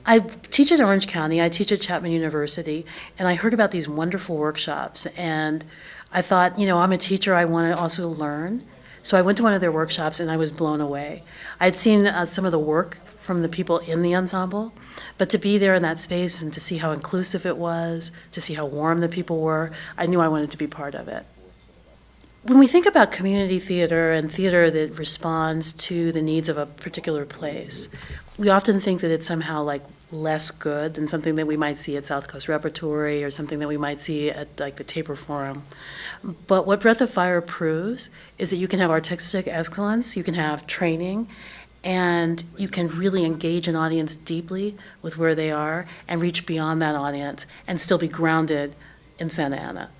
I teach at Orange County, I teach at Chapman University, and I heard about these wonderful workshops, and I thought, I'm a teacher, I want to also learn. So I went to one of their workshops and I was blown away. I had seen some of the work from the people in the ensemble, but to be there in that space and to see how inclusive it was, to see how warm the people were, I knew I wanted to be part of it. When we think about community theater and theater that responds to the needs of a particular place, we often think that it's somehow like less good than something that we might see at South Coast Repertory or something that we might see at like the Taper Forum. But what Breath of Fire proves is that you can have artistic excellence, you can have training, and you can really engage an audience deeply with where they are and reach beyond that audience and still be grounded in Santa Ana.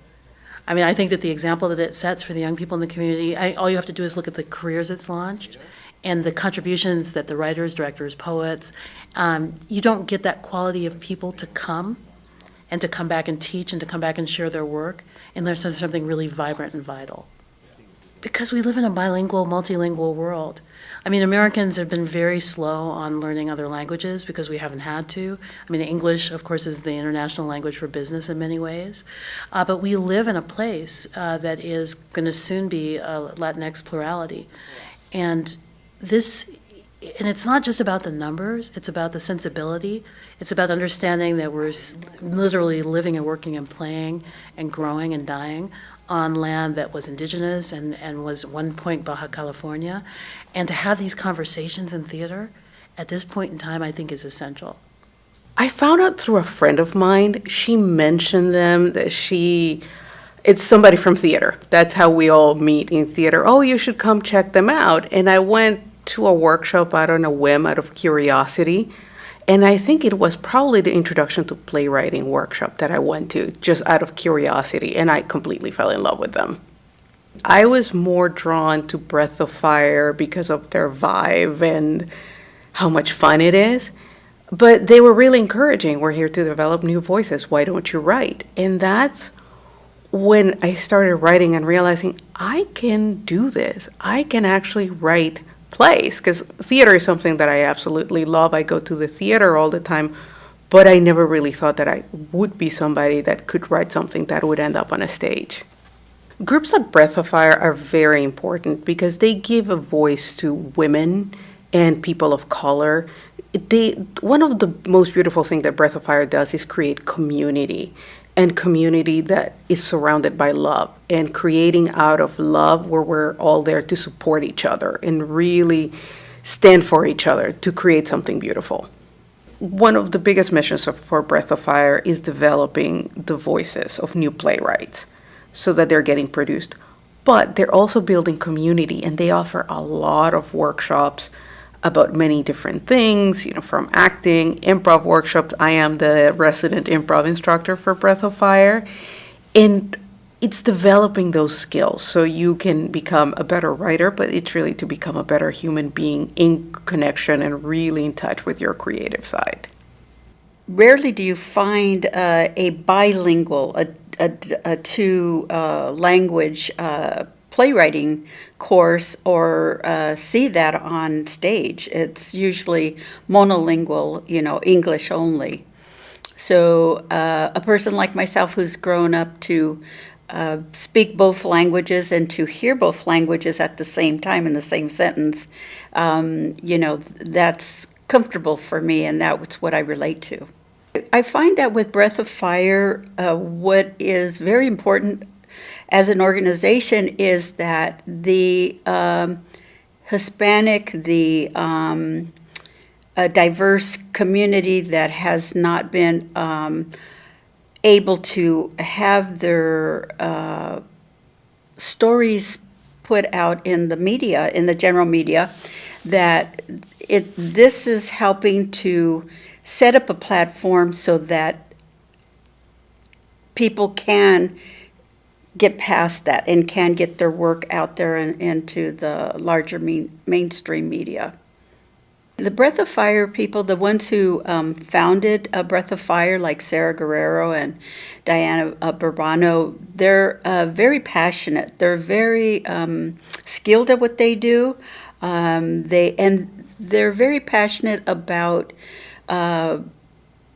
I mean, I think that the example that it sets for the young people in the community, all you have to do is look at the careers it's launched and the contributions that the writers, directors, poets, you don't get that quality of people to come and to come back and teach and to come back and share their work unless there's something really vibrant and vital. Because we live in a bilingual, multilingual world. I mean, Americans have been very slow on learning other languages because we haven't had to. I mean, English, of course, is the international language for business in many ways. But we live in a place that is going to soon be a Latinx plurality. And it's not just about the numbers, it's about the sensibility. It's about understanding that we're literally living and working and playing and growing and dying on land that was indigenous and was at one point Baja California. And to have these conversations in theater at this point in time, I think is essential. I found out through a friend of mine, she mentioned them, that it's somebody from theater. That's how we all meet in theater. Oh, you should come check them out. And I went to a workshop out on a whim, out of curiosity. And I think it was probably the introduction to playwriting workshop that I went to, just out of curiosity, and I completely fell in love with them. I was more drawn to Breath of Fire because of their vibe and how much fun it is. But they were really encouraging. We're here to develop new voices. Why don't you write? And that's when I started writing and realizing I can do this. I can actually write plays, because theater is something that I absolutely love. I go to the theater all the time, but I never really thought that I would be somebody that could write something that would end up on a stage. Groups like Breath of Fire are very important because they give a voice to women and people of color. One of the most beautiful things that Breath of Fire does is create community, and community that is surrounded by love, and creating out of love where we're all there to support each other and really stand for each other to create something beautiful. One of the biggest missions for Breath of Fire is developing the voices of new playwrights so that they're getting produced. But they're also building community, and they offer a lot of workshops about many different things, from acting, improv workshops. I am the resident improv instructor for Breath of Fire. And it's developing those skills so you can become a better writer, but it's really to become a better human being in connection and really in touch with your creative side. Rarely do you find a bilingual, a two-language playwriting course or see that on stage. It's usually monolingual, English only. So a person like myself who's grown up to speak both languages and to hear both languages at the same time in the same sentence, that's comfortable for me, and that's what I relate to. I find that with Breath of Fire, what is very important as an organization is that the Hispanic, the diverse community that has not been able to have their stories put out in the media, in the general media, that this is helping to set up a platform so that people can get past that and can get their work out there and into the larger mainstream media. The Breath of Fire people, the ones who founded Breath of Fire, like Sarah Guerrero and Diana Burbano, they're very passionate. They're very skilled at what they do. They're very passionate about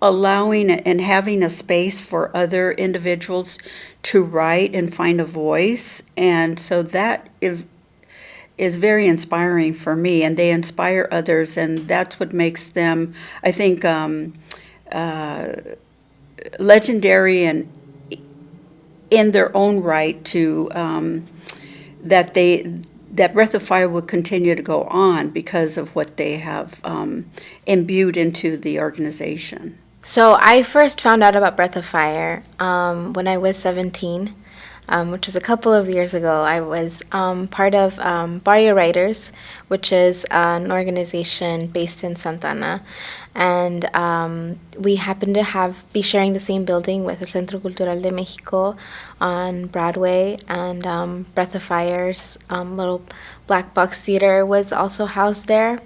allowing and having a space for other individuals to write and find a voice. And so that is very inspiring for me, and they inspire others, and that's what makes them, I think, legendary and in their own right to that Breath of Fire will continue to go on because of what they have imbued into the organization. So I first found out about Breath of Fire when I was 17, which was a couple of years ago. I was part of Barrio Writers, which is an organization based in Santa Ana. And we happened to be sharing the same building with the Centro Cultural de Mexico on Broadway, and Breath of Fire's little black box theater was also housed there.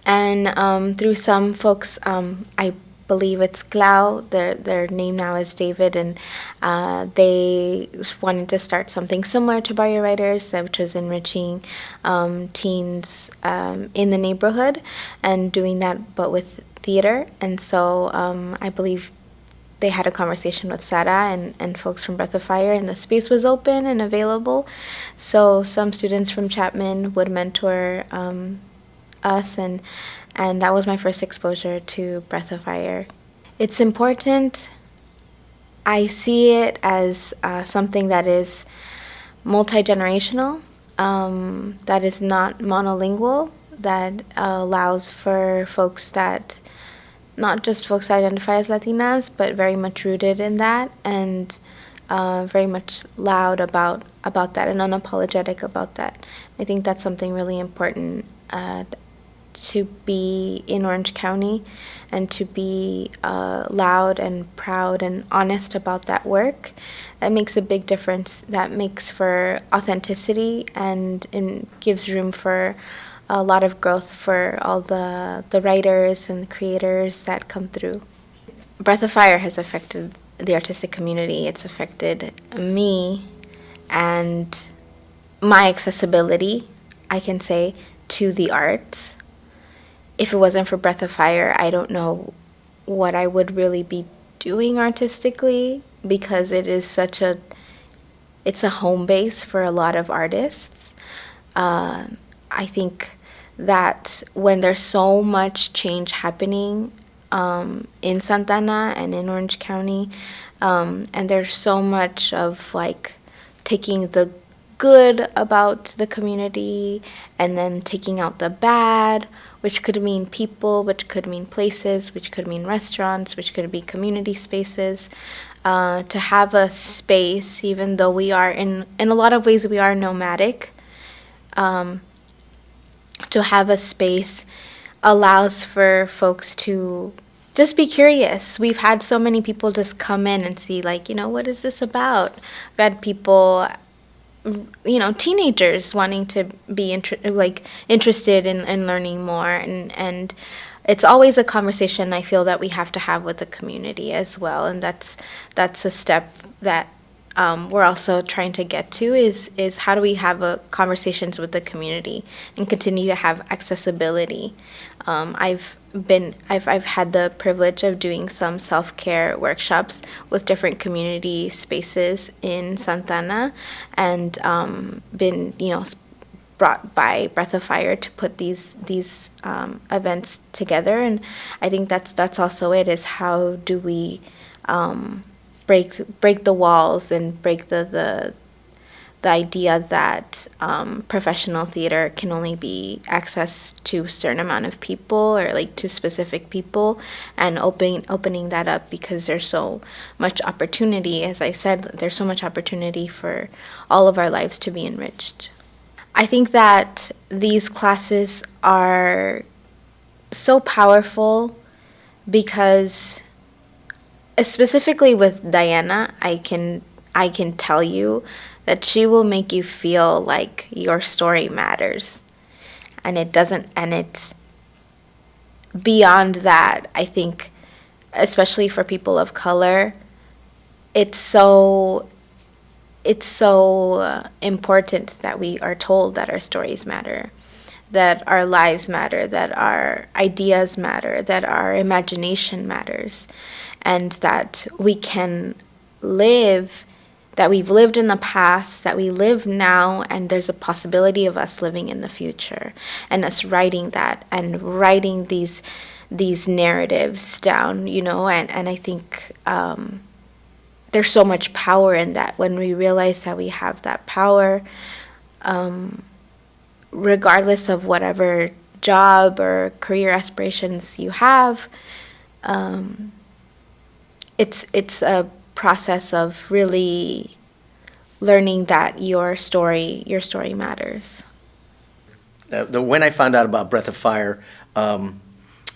And through some folks, I believe it's Clau, their name now is David, and they wanted to start something similar to Barrio Writers, which was enriching teens in the neighborhood and doing that but with theater. And so I believe they had a conversation with Sarah and folks from Breath of Fire, and the space was open and available. So some students from Chapman would mentor us, and that was my first exposure to Breath of Fire. It's important. I see it as something that is multi-generational, that is not monolingual, that allows for folks that, not just folks that identify as Latinas, but very much rooted in that, and very much loud about that and unapologetic about that. I think that's something really important to be in Orange County, and to be loud and proud and honest about that work. That makes a big difference. That makes for authenticity and gives room for a lot of growth for all the writers and the creators that come through. Breath of Fire has affected the artistic community. It's affected me and my accessibility, I can say, to the arts. If it wasn't for Breath of Fire, I don't know what I would really be doing artistically, because it's a home base for a lot of artists. I think that when there's so much change happening in Santa Ana and in Orange County, and there's so much of like taking the good about the community and then taking out the bad, which could mean people, which could mean places, which could mean restaurants, which could be community spaces. To have a space, even though we are in a lot of ways we are nomadic, to have a space allows for folks to just be curious. We've had so many people just come in and see, like, what is this about? We've had people, teenagers wanting to be interested in learning more, and it's always a conversation I feel that we have to have with the community as well, and that's a step that we're also trying to get to is how do we have conversations with the community and continue to have accessibility. I've had the privilege of doing some self-care workshops with different community spaces in Santa Ana, and been brought by Breath of Fire to put these events together. And I think that's also it, is how do we break the walls and break the idea that professional theater can only be accessed to a certain amount of people, or like to specific people, and opening that up, because there's so much opportunity. As I said, there's so much opportunity for all of our lives to be enriched. I think that these classes are so powerful because, specifically with Diana, I can tell you that she will make you feel like your story matters. And it's beyond that. I think, especially for people of color, it's so important that we are told that our stories matter, that our lives matter, that our ideas matter, that our imagination matters, and that we can live, that we've lived in the past, that we live now, and there's a possibility of us living in the future, and us writing that and writing these narratives down, you know, and I think there's so much power in that when we realize that we have that power, regardless of whatever job or career aspirations you have. It's a process of really learning that your story matters. When I found out about Breath of Fire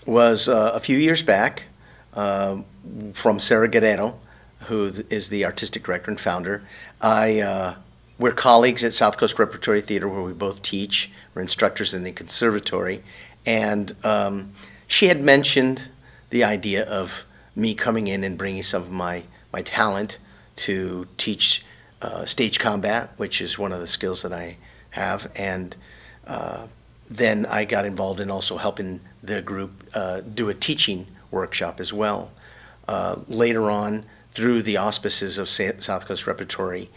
was a few years back from Sarah Guerrero, who is the artistic director and founder. We're colleagues at South Coast Repertory Theater, where we both teach. We're instructors in the conservatory. And she had mentioned the idea of me coming in and bringing some of my talent to teach stage combat, which is one of the skills that I have. And then I got involved in also helping the group do a teaching workshop as well. Later on, through the auspices of South Coast Repertory,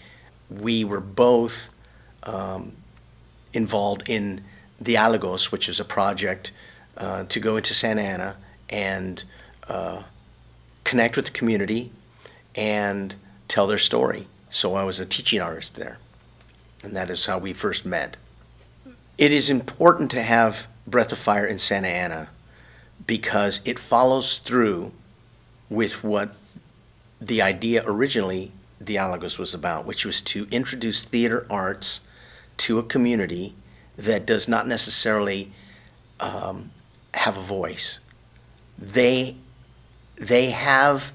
we were both involved in the Alagos, which is a project to go into Santa Ana and connect with the community and tell their story. So I was a teaching artist there, and that is how we first met. It is important to have Breath of Fire in Santa Ana because it follows through with what the idea originally the Alagos was about, which was to introduce theater arts to a community that does not necessarily have a voice. They have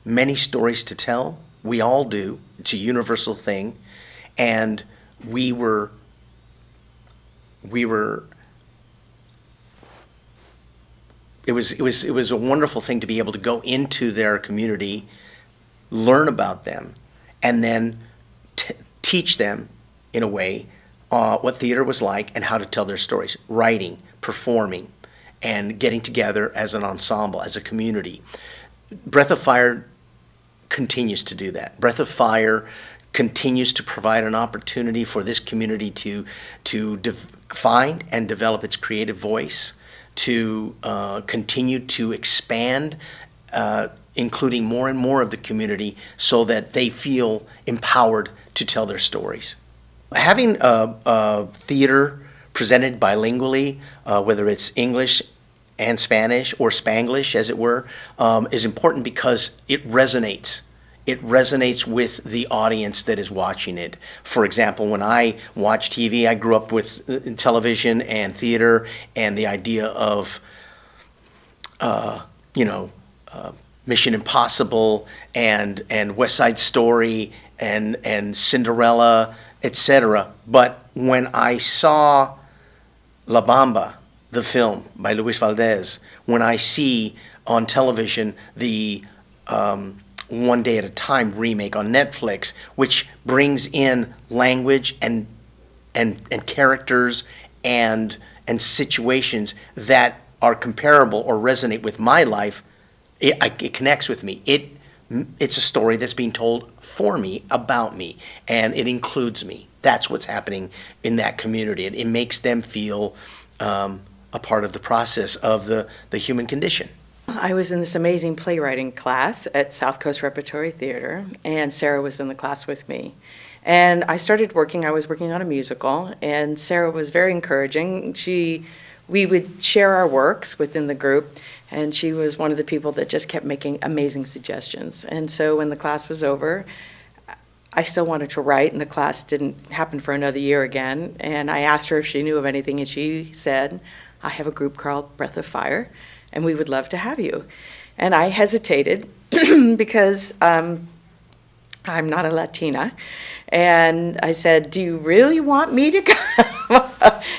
many stories to tell. We all do. It's a universal thing. And it was a wonderful thing to be able to go into their community, learn about them, and then teach them in a way what theater was like and how to tell their stories, writing, performing, and getting together as an ensemble, as a community. Breath of Fire continues to do that. Breath of Fire continues to provide an opportunity for this community to find and develop its creative voice, to continue to expand, including more and more of the community so that they feel empowered to tell their stories. Having theater presented bilingually, whether it's English and Spanish or Spanglish, as it were, is important because it resonates. It resonates with the audience that is watching it. For example, when I watch TV, I grew up with television and theater and the idea of, Mission Impossible and West Side Story and Cinderella, etc. But when I saw La Bamba, the film by Luis Valdez, when I see on television the One Day at a Time remake on Netflix, which brings in language and characters and situations that are comparable or resonate with my life, it connects with me. It's a story that's being told for me, about me, and it includes me. That's what's happening in that community. It makes them feel a part of the process of the human condition. I was in this amazing playwriting class at South Coast Repertory Theater, and Sarah was in the class with me. And I was working on a musical, and Sarah was very encouraging. We would share our works within the group, and she was one of the people that just kept making amazing suggestions. And so when the class was over, I still wanted to write, and the class didn't happen for another year again. And I asked her if she knew of anything, and she said, I have a group called Breath of Fire, and we would love to have you. And I hesitated because I'm not a Latina. And I said, do you really want me to come?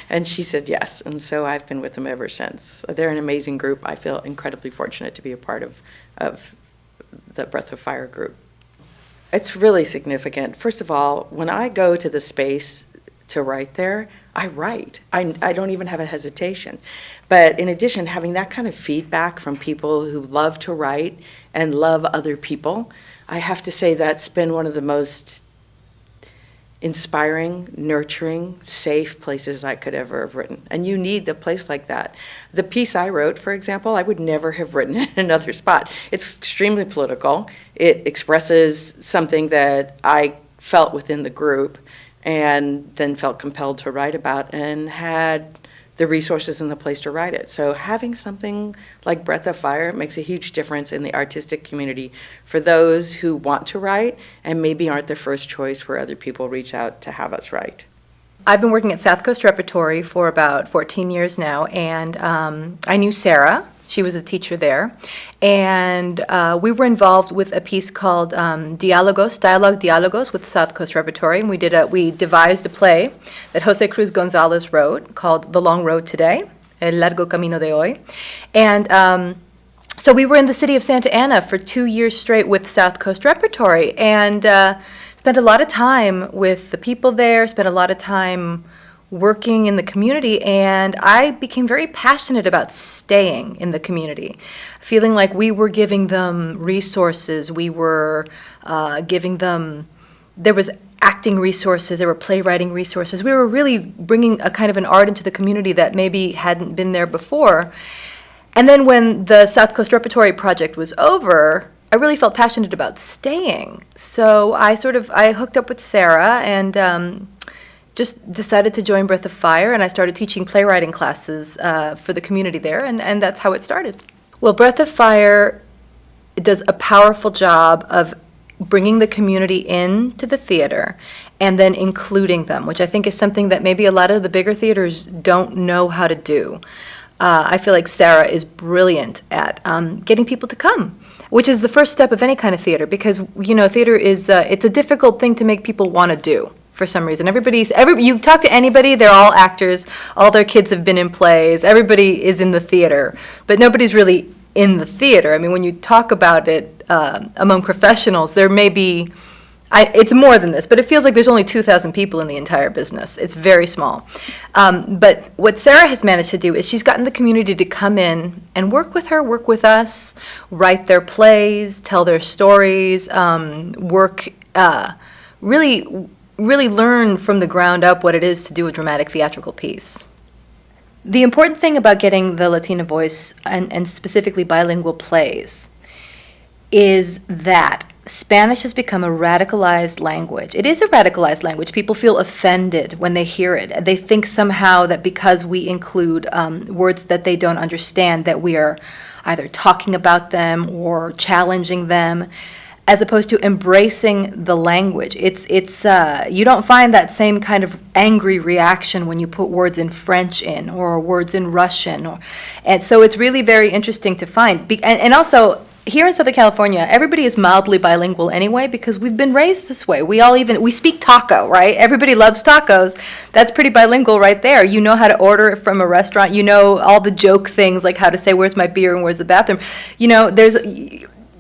And she said yes. And so I've been with them ever since. They're an amazing group. I feel incredibly fortunate to be a part of the Breath of Fire group. It's really significant. First of all, when I go to the space to write there, I write. I don't even have a hesitation. But in addition, having that kind of feedback from people who love to write and love other people, I have to say that's been one of the most inspiring, nurturing, safe places I could ever have written. And you need a place like that. The piece I wrote, for example, I would never have written in another spot. It's extremely political. It expresses something that I felt within the group and then felt compelled to write about and had the resources and the place to write it. So having something like Breath of Fire makes a huge difference in the artistic community for those who want to write and maybe aren't the first choice where other people reach out to have us write. I've been working at South Coast Repertory for about 14 years now, and I knew Sarah. She was a teacher there. And we were involved with a piece called Diálogos with South Coast Repertory. And we devised a play that Jose Cruz Gonzalez wrote called The Long Road Today, El Largo Camino de Hoy. And so we were in the city of Santa Ana for 2 years straight with South Coast Repertory, and spent a lot of time with the people there, spent a lot of time working in the community, and I became very passionate about staying in the community, feeling like we were giving them resources, we were giving them, there was acting resources, there were playwriting resources, we were really bringing a kind of an art into the community that maybe hadn't been there before. And then when the South Coast Repertory project was over, I really felt passionate about staying. So I hooked up with Sarah and just decided to join Breath of Fire, and I started teaching playwriting classes for the community there, and that's how it started. Well, Breath of Fire does a powerful job of bringing the community into the theater and then including them, which I think is something that maybe a lot of the bigger theaters don't know how to do. I feel like Sarah is brilliant at getting people to come, which is the first step of any kind of theater, because, theater is, it's a difficult thing to make people want to do. For some reason, you talk to anybody, they're all actors, all their kids have been in plays, everybody is in the theater, but nobody's really in the theater. I mean, when you talk about it among professionals, there may be, it's more than this, but it feels like there's only 2,000 people in the entire business. It's very small. But what Sarah has managed to do is she's gotten the community to come in and work with her, work with us, write their plays, tell their stories, really learn from the ground up what it is to do a dramatic theatrical piece. The important thing about getting the Latina voice, and specifically bilingual plays, is that Spanish has become a radicalized language. It is a radicalized language. People feel offended when they hear it. They think somehow that because we include words that they don't understand, that we are either talking about them or challenging them, as opposed to embracing the language. It's you don't find that same kind of angry reaction when you put words in French in or words in Russian, and so it's really very interesting to find. And also here in Southern California, everybody is mildly bilingual anyway because we've been raised this way. We speak taco, right? Everybody loves tacos. That's pretty bilingual right there. You know how to order it from a restaurant. You know all the joke things like how to say where's my beer and where's the bathroom.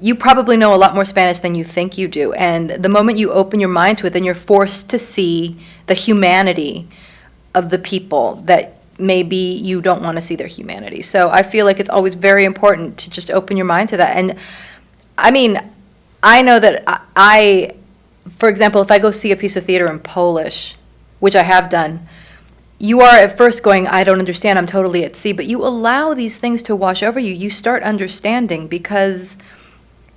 You probably know a lot more Spanish than you think you do. And the moment you open your mind to it, then you're forced to see the humanity of the people that maybe you don't want to see their humanity. So I feel like it's always very important to just open your mind to that. And I mean, I know that for example, if I go see a piece of theater in Polish, which I have done, you are at first going, I don't understand, I'm totally at sea. But you allow these things to wash over you. You start understanding because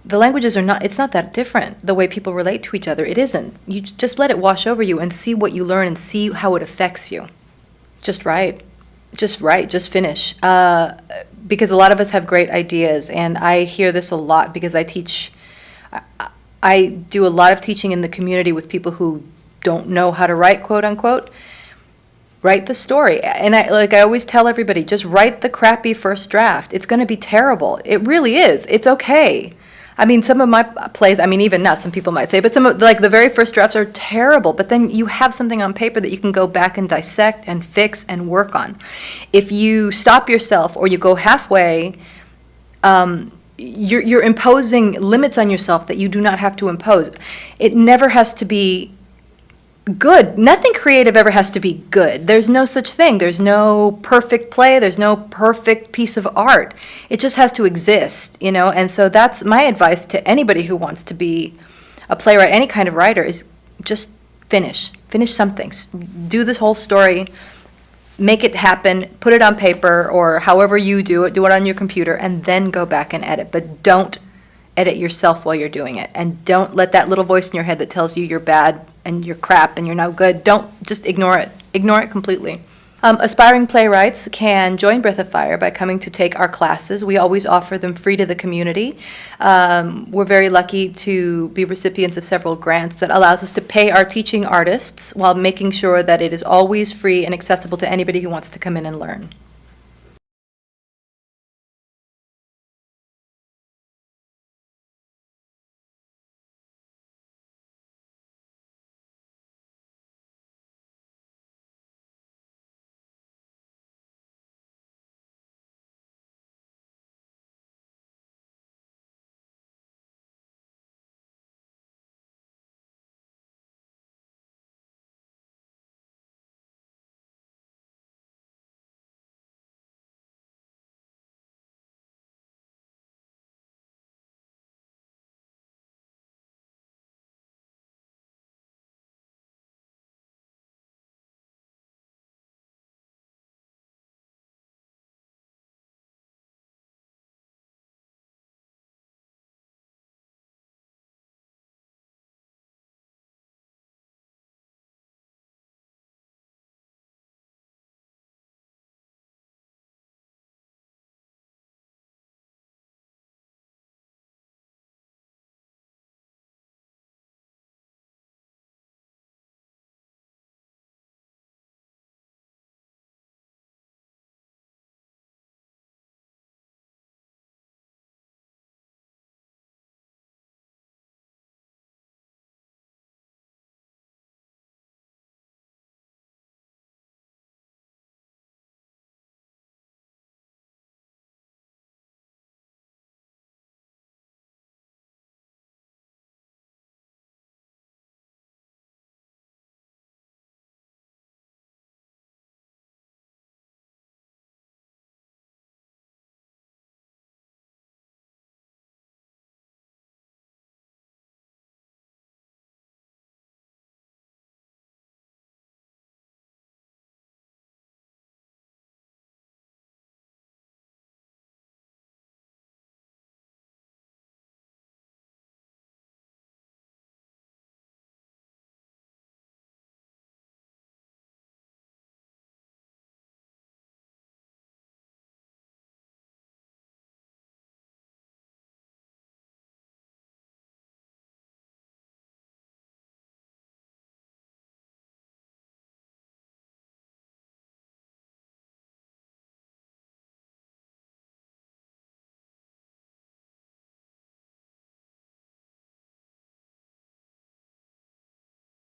the languages it's not that different, the way people relate to each other. It isn't. You just let it wash over you and see what you learn and see how it affects you. Just write, just finish. Because a lot of us have great ideas, and I hear this a lot because I do a lot of teaching in the community with people who don't know how to write, quote unquote. Write the story. And I always tell everybody, just write the crappy first draft. It's going to be terrible. It really is. It's okay. I mean, some of my plays, even now, some people might say, but some of, the very first drafts are terrible, but then you have something on paper that you can go back and dissect and fix and work on. If you stop yourself or you go halfway, you're imposing limits on yourself that you do not have to impose. It never has to be good. Nothing creative ever has to be good. There's no such thing. There's no perfect play. There's no perfect piece of art. It just has to exist, you know? And so that's my advice to anybody who wants to be a playwright, any kind of writer, is just finish. Finish something. Do this whole story. Make it happen. Put it on paper or however you do it. Do it on your computer and then go back and edit. But don't edit yourself while you're doing it. And don't let that little voice in your head that tells you you're bad and you're crap and you're no good. Don't just ignore it. Ignore it completely. Aspiring playwrights can join Breath of Fire by coming to take our classes. We always offer them free to the community. We're very lucky to be recipients of several grants that allows us to pay our teaching artists while making sure that it is always free and accessible to anybody who wants to come in and learn.